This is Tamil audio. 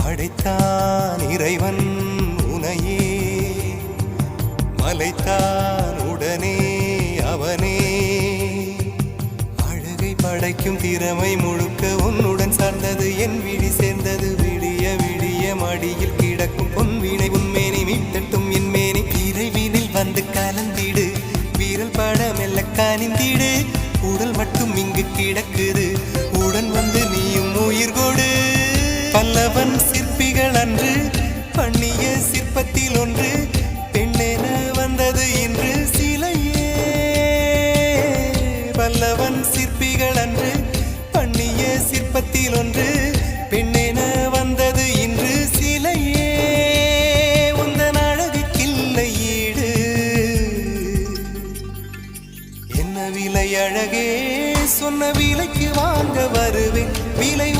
படைத்தான் இறைவன் உனையே, மலைத்தான் உடனே அவனே. அழகை படைக்கும் திறமை முழுக்க உன்னுடன் சார்ந்தது, என் விழி சேர்ந்தது. விடிய விடிய மடியில் கிடக்கும் பொன்வினை உன்மேனி மீட்டட்டும் என் மேனி. இறைவினில் வந்து கலந்திடு, வீரல் பட மெல்ல காணிந்திடு. உடல் மட்டும் இங்கு கிடக்குது, உடன் வந்து நீயும் உயிர் கொடு. பல்லவன் சிற்பிகள் அன்று பண்ணிய சிற்பத்தில் ஒன்று, பெண்ணென வந்தது இன்று சிலையே. பல்லவன் சிற்பிகள் அன்று பண்ணிய சிற்பத்தில் ஒன்று, பெண்ணென வந்தது இன்று சிலையே. உந்தன் அழகுக்கில்லை ஈடு, என்ன விலை அழகே, சொன்ன விலைக்கு வாங்க வருவேன். விலை